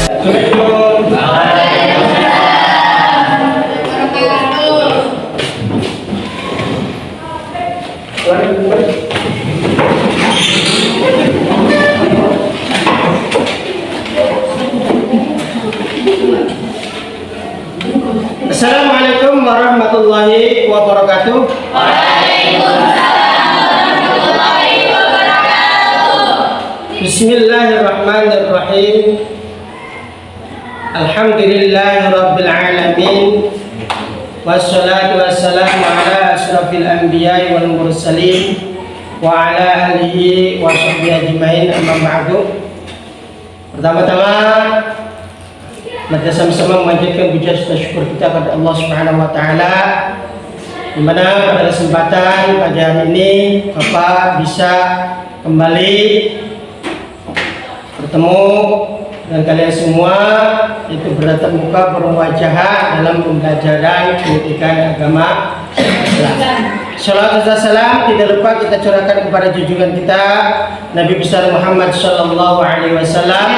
Assalamualaikum. Assalamualaikum warahmatullahi wabarakatuh. Bismillahirrahmanirrahim. Alhamdulillahirabbil alamin. Wassalatu wassalamu ala asyrafil anbiya'i wal mursalin wa ala alihi wa sahbihi ajmain, amma ba'du. Pertama-tama mari sama-sama memanjatkan puja serta syukur kita kepada Allah Subhanahu wa taala, di mana pada kesempatan pada hari ini Bapak bisa kembali bertemu dengan kalian semua, itu bertatap muka bermuajahah dalam pembelajaran pendidikan agama Islam. Shalawat dan salam tidak lupa kita curahkan kepada junjungan kita Nabi besar Muhammad sallallahu alaihi wasallam.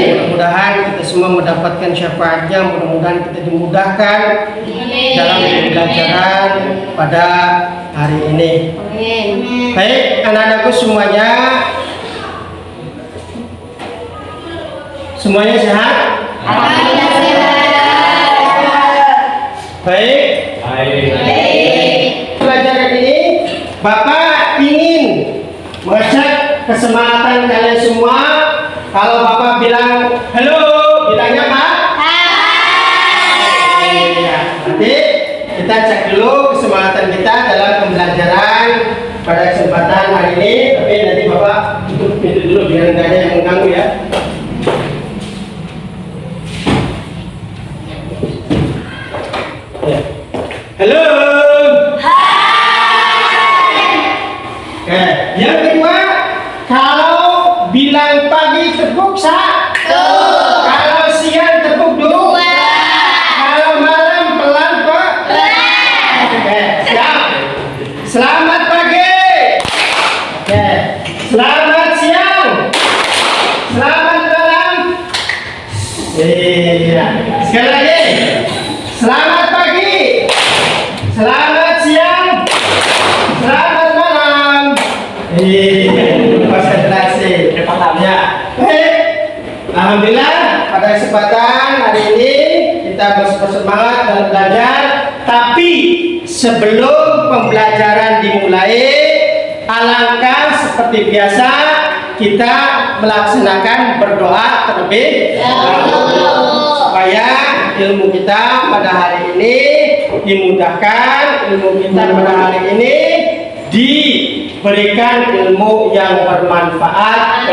Mudah-mudahan kita semua mendapatkan syafaatnya, mudah-mudahan kita dimudahkan dalam pembelajaran pada hari ini. Baik, anak-anakku semuanya, semuanya sehat? Alhamdulillah sehat. Baik. Pelajaran ini Bapak ingin mengecek kesemangatan kalian semua. Kalau Bapak bilang halo, bilangnya apa? Hai. Ya, nanti kita cek dulu kesemangatan kita dalam pembelajaran pada kesempatan hari ini. Tapi nanti Bapak tutup pintu dulu biar nggak ada yang mengganggu ya. Halo. Hai. Oke, yang kedua, kalau bilang pagi tepuk satu, kalau siang tepuk dua, kalau malam pelan pelan. Oke, siap. Selamat pagi. Oke, selamat siang. Selamat malam. Iya. Sekali lagi. Selamat pagi. Selamat siang. Selamat malam. Konsentrasi. Ya. Baik. Alhamdulillah pada kesempatan hari ini kita bersemangat dalam belajar. Tapi sebelum pembelajaran dimulai, alangkah seperti biasa kita melaksanakan berdoa terlebih dahulu supaya ilmu kita pada hari ini dimudahkan, ilmu kita pada hari ini diberikan ilmu yang bermanfaat,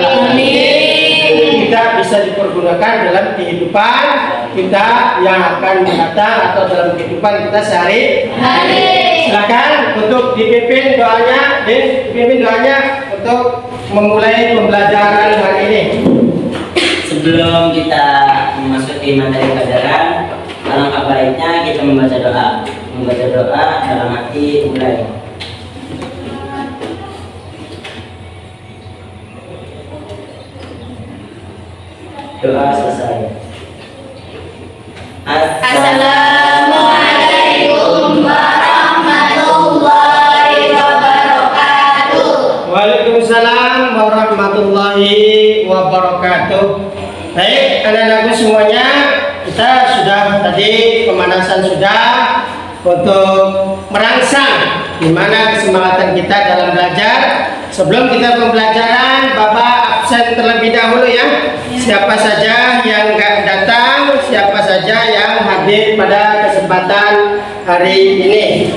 kita bisa dipergunakan dalam kehidupan kita yang akan mendatang atau dalam kehidupan kita sehari-hari. Silakan untuk dipimpin doanya untuk memulai pembelajaran hari ini. Sebelum kita memasuki materi pelajaran, alangkah baiknya kita membaca doa. Membaca doa dalam hati mulai. Doa selesai. Assalamualaikum warahmatullahi wabarakatuh. Waalaikumsalam warahmatullahi wabarakatuh. Baik, anak-anakku semuanya, kita sudah tadi pemanasan sudah untuk merangsang gimana kesemangatan kita dalam belajar. Sebelum kita pembelajaran, Bapak absen terlebih dahulu ya. Siapa saja yang nggak datang, siapa saja yang hadir pada kesempatan hari ini.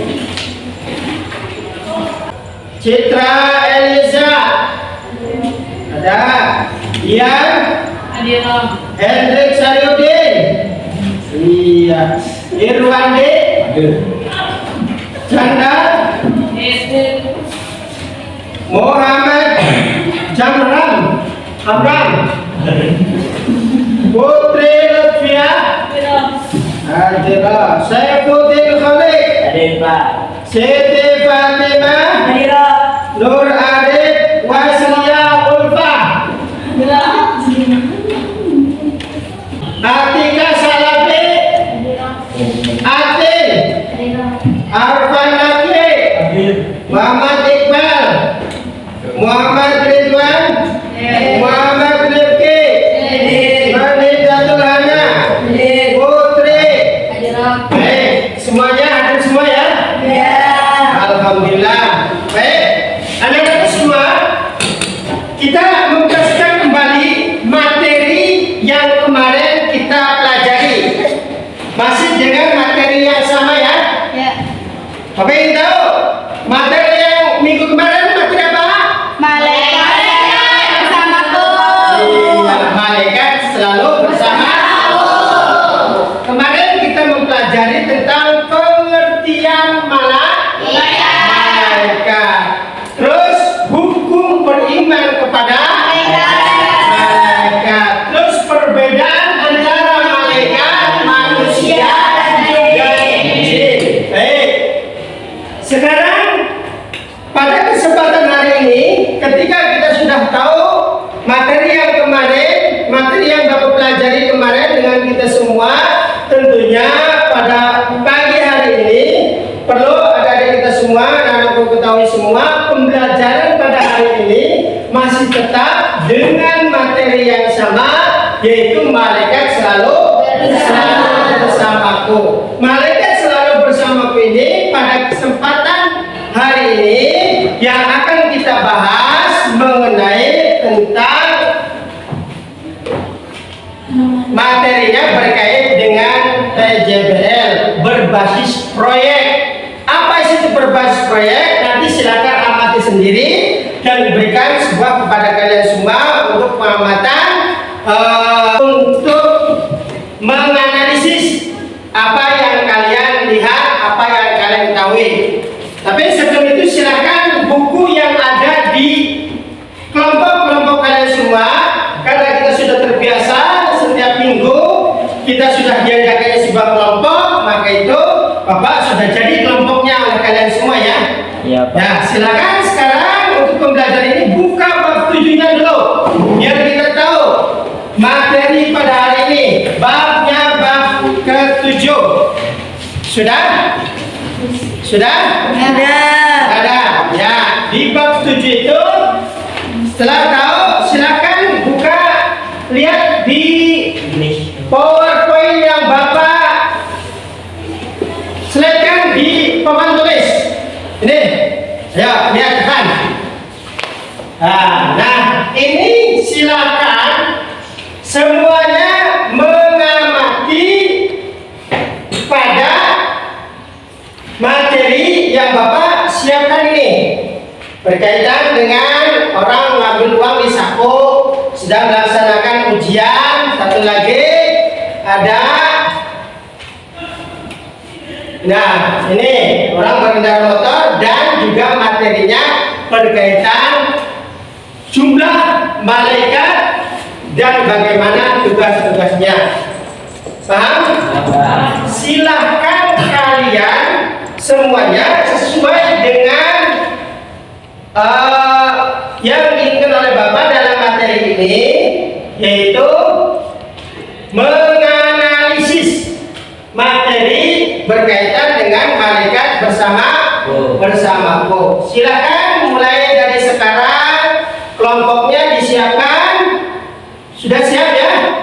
Citra Eliza, ada. Ian, Hendrik Saryudin, iya. Irwandi, Chandra, Muhammad Jamran, Amran, Putri Lutfia, Adira, Saifuddin Khalid, Hadir Pak. Siti Fatimah, Nur Arif, Waslia Ulfa. dengan materi yang sama ya. Ya. Bapak ingin tahu materi yang minggu kemarin materi apa? Malaikat bersamaku. Iya, malaikat selalu bersama. Kemarin kita mempelajari tentang pengertian malaikat. Terus hukum beriman kepada malaikat. Terus perbedaan antara malaikat manusia dan jin. Baik. Sekarang pada kesempatan hari ini, ketika kita sudah tahu materi yang kemarin, materi yang Bapak pelajari kemarin dengan kita semua, tentunya pada pagi hari ini perlu adik-adik kita semua dan aku ketahui semua pembelajaran pada hari ini masih tetap dengan materi yang sama, yaitu malaikat selalu bersamaku. Malaikat selalu bersamaku ini pada kesempatan hari ini yang akan kita bahas mengenai tentang materinya berkait dengan PJBL berbasis proyek. Apa itu berbasis proyek? Nanti silakan amati sendiri dan berikan sebuah kepada kalian semua untuk pengamatan, untuk menganalisis apa yang kalian lihat, apa yang kalian ketahui. Tapi sebelum itu silakan buku yang ada di kelompok-kelompok kalian semua, karena kita sudah terbiasa setiap minggu kita sudah diadakannya sebuah kelompok, maka itu Bapak sudah jadi kelompoknya oleh kalian semua ya. Iya, Pak. Nah, silakan sekarang untuk pembelajaran ini buka bab 7-nya dulu, biar kita tahu materi pada hari ini. Babnya bab ke-7. Sudah? Sudah? Ada. Ya, di bab 7 itu setelah tahu silakan buka, lihat di PowerPoint yang Bapak slide-kan di papan tulis. Ini. Ya, lihat kan. Nah, ini silakan semuanya mengamati pada materi yang Bapak siapkan ini berkaitan dengan orang mengambil uang di saku sedang melaksanakan ujian. Satu lagi ada, nah ini orang berkendara motor dan juga materinya berkaitan jumlah malaikat dan bagaimana tugas-tugasnya. Paham? Silahkan kalian semuanya sesuai dengan yang diinginkan oleh Bapak dalam materi ini, yaitu menganalisis materi berkaitan dengan malaikat bersamaku. Silakan mulai dari sekarang kelompoknya disiapkan. Sudah siap ya?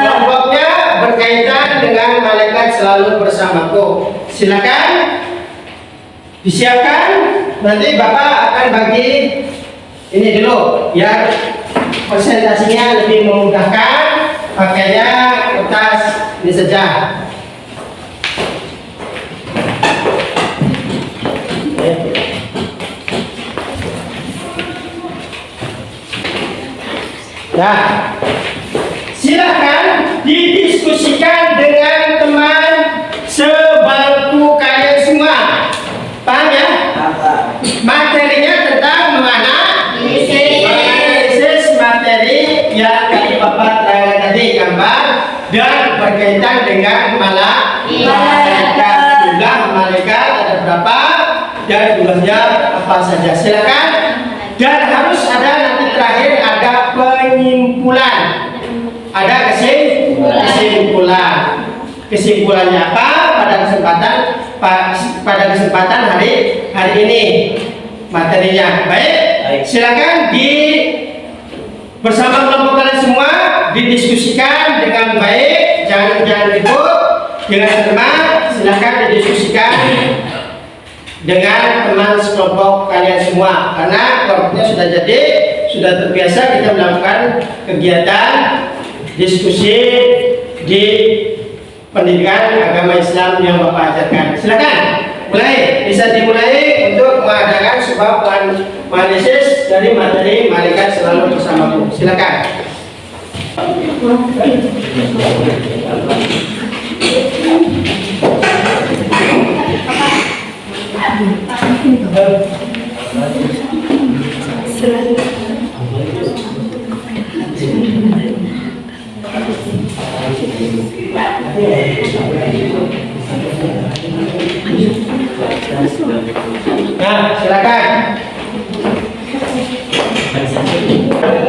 Kelompoknya berkaitan dengan malaikat selalu bersamaku. Silakan disiapkan. Nanti Bapak akan bagi ini dulu biar presentasinya lebih memudahkan. Pakainya kertas ini saja. Nah, silakan didiskusikan dengan teman sebangku kalian semua. Paham ya? Materinya tentang menganalisis materi yang tadi Bapak terangkan tadi, gambar dan berkaitan dengan malaikat. Jumlah malaikat ada berapa dan jumlahnya apa saja. Silakan. Dan harus ada nanti terakhir ada penyimpulan. Ada kesimpulan. Kesimpulannya apa pada kesempatan hari ini materinya. Baik. Silakan bersama kelompok kalian semua didiskusikan dengan baik, jangan ribut, dengan tenang. Silakan didiskusikan dengan teman sekelompok kalian semua, karena kelompoknya sudah terbiasa kita melakukan kegiatan diskusi di pendidikan agama Islam yang Bapak ajarkan. Silakan, mulai, bisa dimulai untuk mengadakan sebuah analisis dari materi malaikat selalu bersamaku. Silakan. Nah, silakan.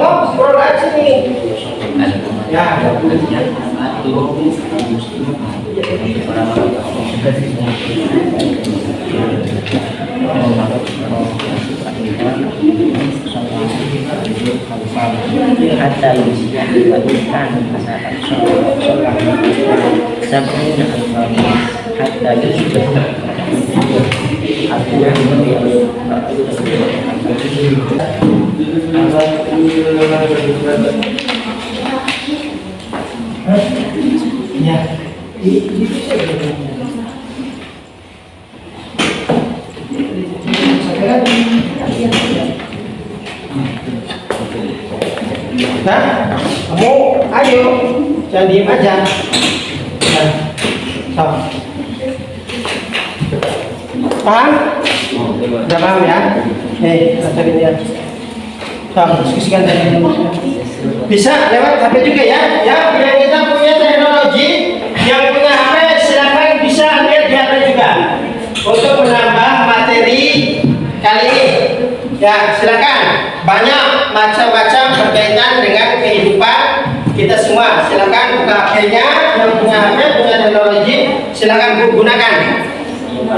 Oh, scroll aja sini. Ya. Hatta yusbihkan sab'ina hatta yusbihkan Ya. Nah, kamu ayo, jangan diem aja. Nah, paham? Udah paham ya? Ajarin dia. Diskusikan tadi. Bisa lewat HP juga ya. Ya, yang kita punya teknologi, yang punya HP silakan bisa lihat di HP juga untuk menambah materi kali ini. Ya, silakan. Banyak macam-macam berkaitan dengan kehidupan kita semua. Silakan buka HP-nya, yang punya HP, punya teknologi, silakan gunakan.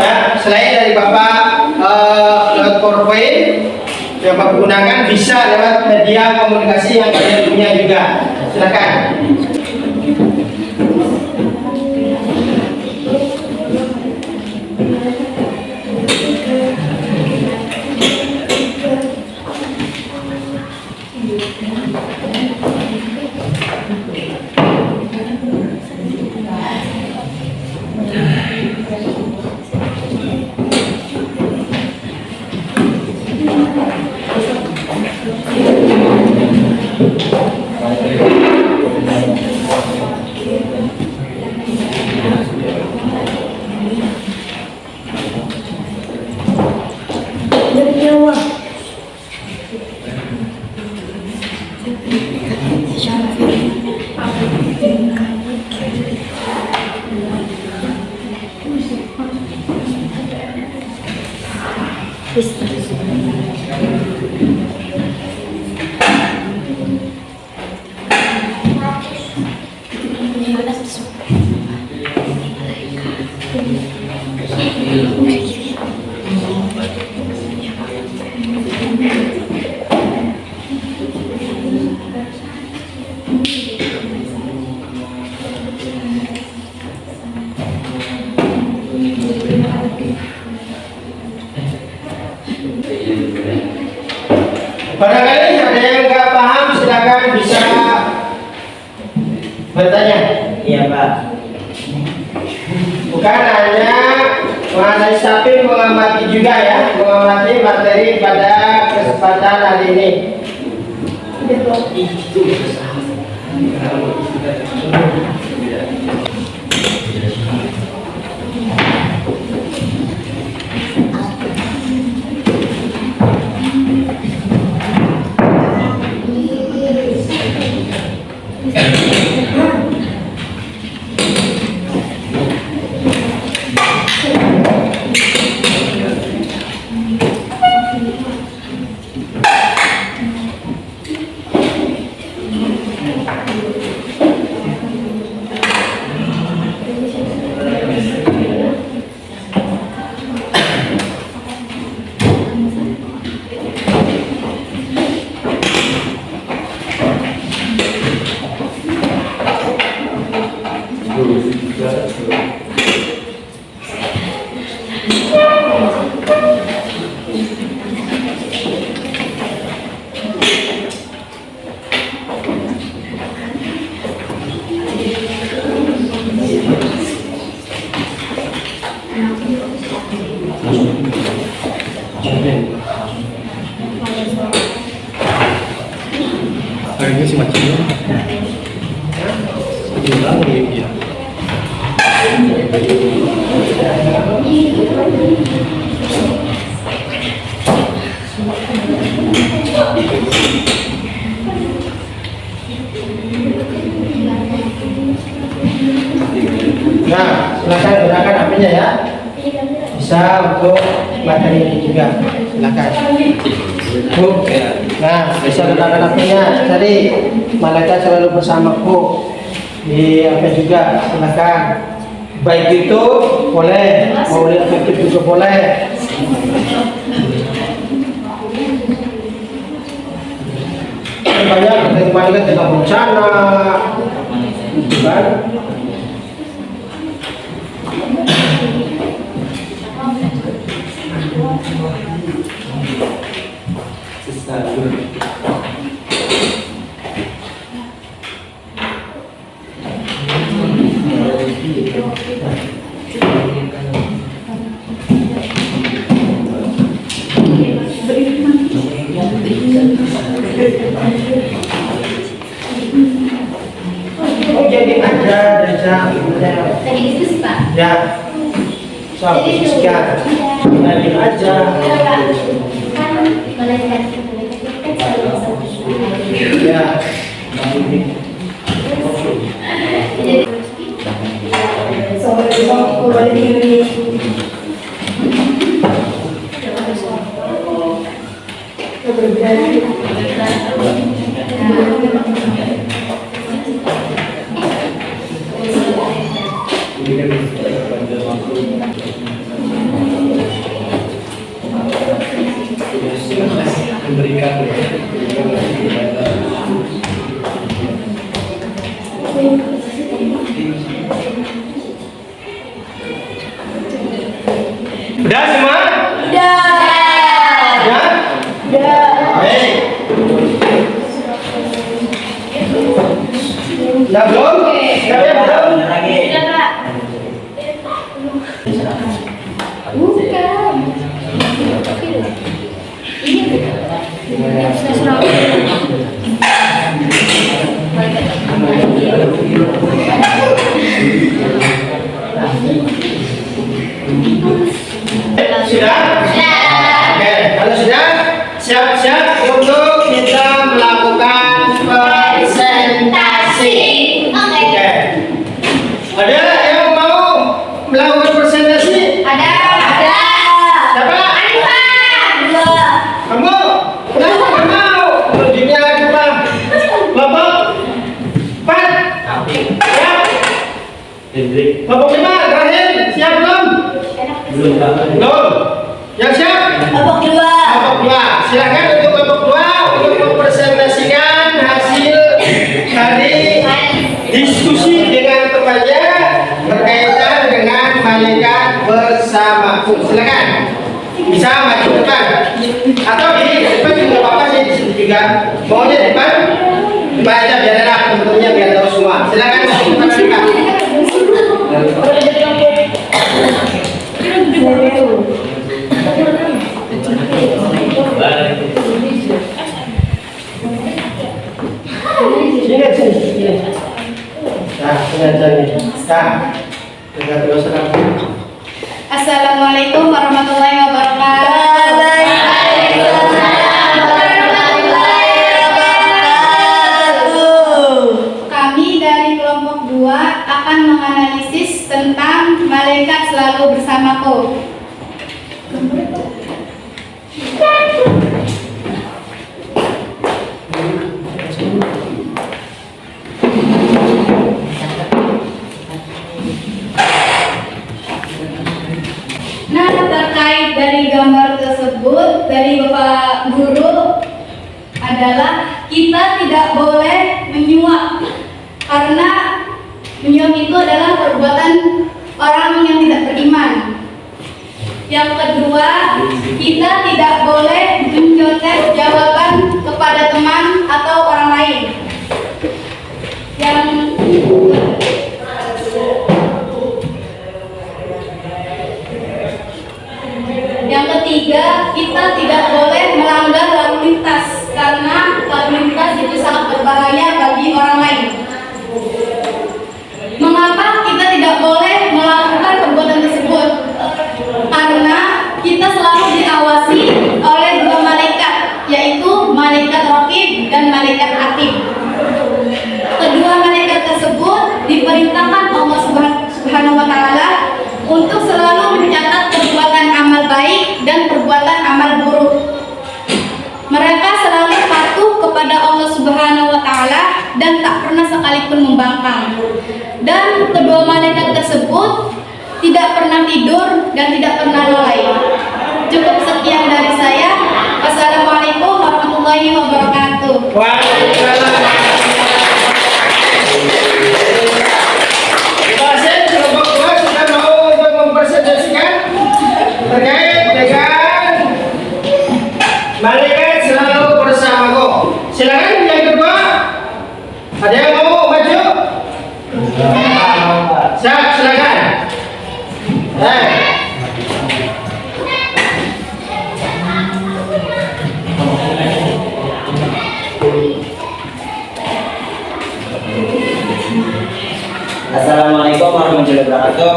Ya, selain dari Bapak lewat PowerPoint yang Bapak gunakan, bisa lewat media komunikasi yang kalian punya juga. Silakan. Barangkali ada yang nggak paham, silakan bisa bertanya. Iya Pak. Bukan hanya menganalisis tapi mengamati juga ya, mengamati materi pada kesempatan hari ini. Nah, silakan gunakan HP-nya ya. Bisa untuk materi ini juga. Silakan. Bu, nah bisa gunakan HP-nya. Tadi malaikat selalu bersamaku. Di HP juga, silakan. Baik itu boleh, mau lihat aktif juga boleh. Banyak dari malaikat tentang bencana, gitu kan? Oh jadi aja Tadi diskusi Pak. ya soal diskusikan jadi aja Kan malaikat selalu bersama. ya udah semua Udah. ya Udah. baik udah belum kalian belum lagi. Udah Kak. Bukan. Ini sudah serang. sudah oke kalau sudah siap-siap untuk kita melakukan presentasi. Oke. Ada yang mau melakukan presentasi? Ada. Siapa? Kamu? Kenapa nggak mau? Tunjuknya coba. Kelompok 4. Siap. Kelompok 5. Terakhir. Siap belum? Belum Pak. Belum. Yang siap? Kelompok 2. Kelompok 2. Silakan untuk kelompok 2 untuk mempresentasikan hasil dari diskusi dengan temannya berkaitan dengan malaikat bersamaku. Silakan. Bisa maju depan atau di depan juga apa-apa sih di sini juga. Maunya di depan aja biar enak teman-temannya biar tahu semua. Silakan maju depan. Sini. Nah, sini. Nah, kita terus Assalamualaikum warahmatullahi wabarakatuh. Kami dari kelompok 2 akan menganalisis tentang malaikat selalu bersamaku. Nah, terkait dari gambar tersebut dari Bapak Guru adalah kita tidak boleh menyuap karena menyuap itu adalah perbuatan orang yang tidak beriman. Yang kedua, kita tidak boleh mencontek jawaban kepada teman atau orang lain. Yang ketiga, kita tidak boleh melanggar lalu lintas karena lalu lintas itu sangat berbahaya bagi orang lain. dan tak pernah sekalipun membangkang. Dan kedua malaikat tersebut tidak pernah tidur dan tidak pernah lalai. Cukup sekian dari saya. Wassalamualaikum warahmatullahi wabarakatuh. Waalaikumsalam. Pasien kelompok 2 sudah mau untuk mempresentasikan terkait dengan malaikat selalu bersamaku. Silakan yang kedua. Ada yang mau maju? Silakan. Assalamualaikum warahmatullahi wabarakatuh.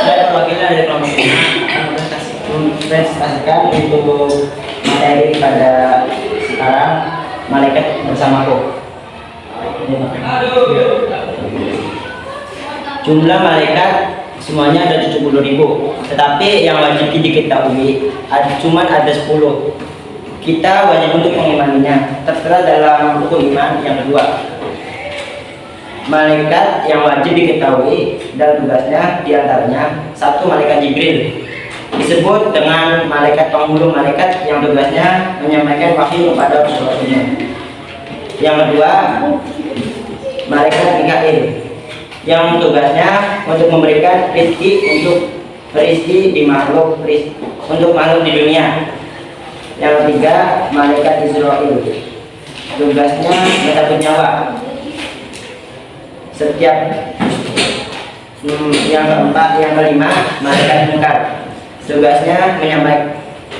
Saya perwakilan dari kelompok 5 mempresentasikan untuk materi pada sekarang malaikat bersamaku. Jumlah malaikat semuanya ada 70.000, tetapi yang wajib diketahui cuma ada 10. Kita wajib untuk mengimaninya, tertera dalam rukun iman yang kedua. Malaikat yang wajib diketahui dan tugasnya diantaranya 1. Malaikat Jibril, disebut dengan malaikat penghulu malaikat yang tugasnya menyampaikan wahyu kepada Rasulullah. Yang kedua, malaikat Mikail, yang tugasnya untuk memberikan rezeki di makhluk di dunia. Yang ketiga, malaikat Israel, tugasnya mencabut nyawa. Yang keempat, yang kelima, malaikat Munkar, tugasnya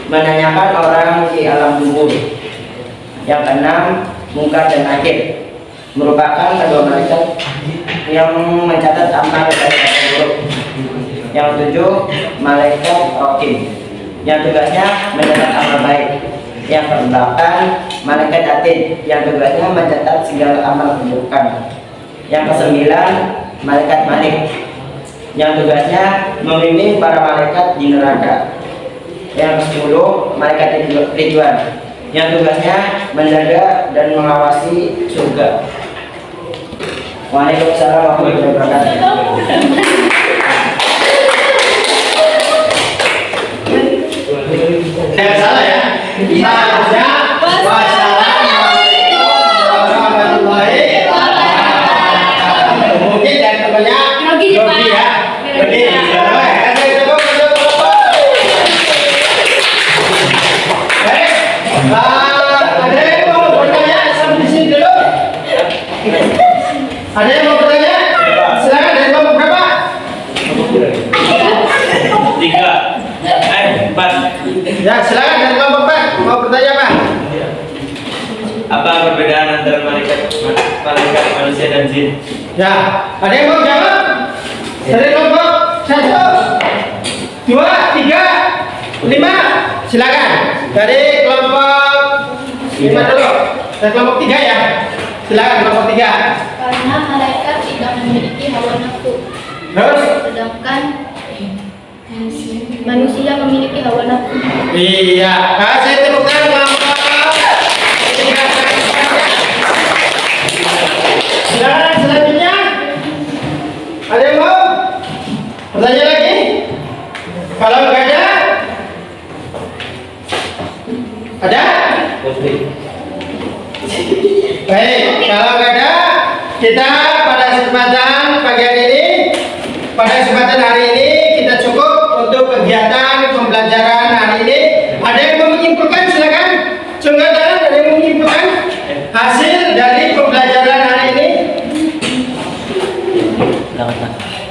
menanyakan orang di alam kubur. Yang keenam, Munkar dan Nakir, merupakan kedua malaikat yang mencatat amal dari buruk. Yang ketujuh, malaikat Rokim, yang tugasnya mencatat amal baik. Yang kedelapan, malaikat Atid, yang tugasnya mencatat segala amal keburukan. Yang kesembilan, malaikat Malik, yang tugasnya membimbing para malaikat di neraka. Yang ke-10, malaikat Ridwan, yang tugasnya menjaga dan mengawasi surga. Waalaikumsalam warahmatullahi wabarakatuh. Jangan salah ya. Seharusnya wassalamualaikum warahmatullahi wabarakatuh. Mungkin dan temannya Yogi ya. Yogi. Ada yang mau bertanya sampai di sini dulu? Ada yang mau bertanya? Silakan, dari kelompok berapa? 3, 4. Ya, silakan dari kelompok 4. Mau bertanya apa? Apa perbedaan antara malaikat manusia dan jin? Ya, ada yang mau jawab? Dari kelompok 1, 2, 3, 5. Silakan. Dari kelompok 5 dulu. Dari kelompok 3 ya. Silakan kelompok 3. Karena malaikat tidak memiliki hawa nafsu, Terus? sedangkan manusia memiliki hawa nafsu. Iya, kasih tepuk tangan kelompok 3. Silakan selanjutnya. Ada yang mau bertanya lagi? Kalau nggak ada, ada? Baik, kalau nggak ada, kita pada kesempatan hari ini kita cukup untuk kegiatan pembelajaran hari ini. Ada yang mau menyimpulkan? Silakan. Cungga tangan, ada yang mau menyimpulkan hasil dari pembelajaran hari ini?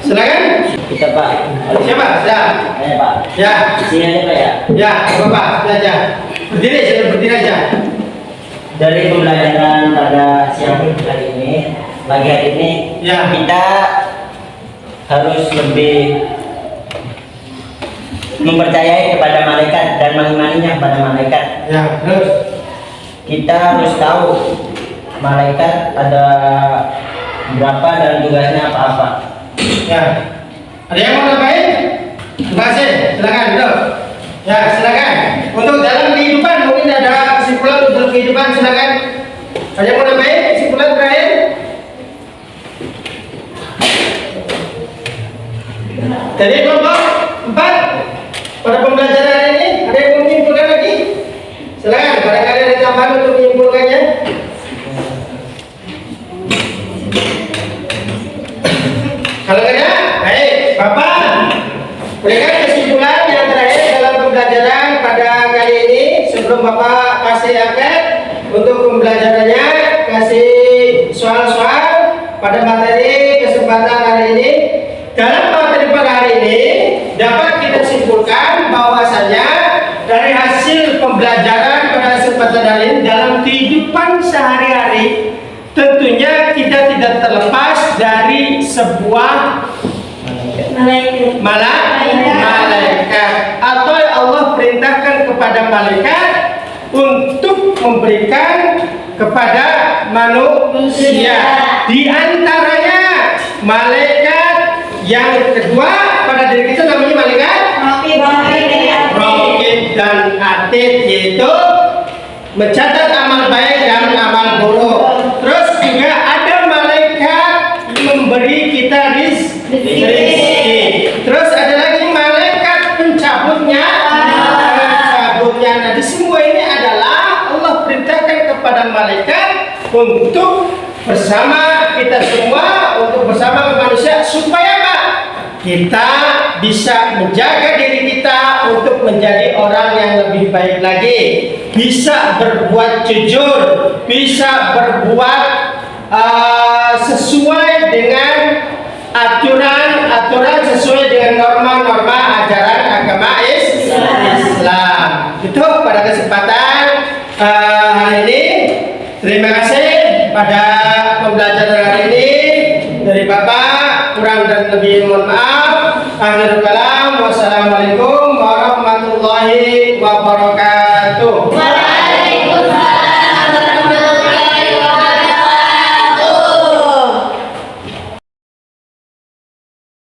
Silakan. Kita Pak. Siapa? Ya. Saya Pak. Ya. Sini aja Pak ya. Ya, Bapak, belajar. Berdiri, sudah berdiri aja. Dari pembelajaran pada siang hari ini, pagi hari ini, Ya. kita harus lebih mempercayai kepada malaikat dan mengimaninya kepada malaikat. Ya, terus. Kita harus tahu malaikat ada berapa dan tugasnya apa-apa. Ya. Ada yang mau nambahin? Terima kasih. Silakan, duduk. Ya, silakan. Untuk dalam kehidupan mungkin ada kesimpulan untuk kehidupan, silakan. Ada yang mau nambahin kesimpulan terakhir? Dari kelompok 4 pada pembelajaran hari ini, ada yang mau menyimpulkan lagi? Silakan, barangkali ada tambahan untuk menyimpulkannya. Kalau ada, baik, Bapak berikan kesimpulan yang terakhir dalam pembelajaran pada kali ini. Sebelum Bapak kasih angkat untuk pembelajarannya, kasih soal-soal pada materi kesempatan hari ini. Dalam materi pada hari ini dapat kita simpulkan bahwasanya dari hasil pembelajaran pada kesempatan hari ini dalam kehidupan sehari-hari, tentunya kita tidak terlepas dari sebuah malaikat atau Allah perintahkan kepada malaikat untuk memberikan kepada manusia. Di antaranya malaikat yang kedua pada diri kita namanya malaikat Raqib dan Atid, yaitu mencatat amal baik dan amal buruk. Terus juga ada malaikat memberi kita rezeki. Terus ada lagi malaikat pencabutnya. Nah, di semua ini adalah Allah perintahkan kepada malaikat untuk bersama kita semua, untuk bersama manusia, supaya apa? Kita bisa menjaga diri kita untuk menjadi orang yang lebih baik lagi, bisa berbuat jujur, bisa berbuat sesuai dengan aturan sesuai dengan norma-norma ajaran agama Islam. Itu pada kesempatan hari ini. Terima kasih pada pembelajaran hari ini dari Bapak. Kurang dan lebih mohon maaf. Akhirul kalam.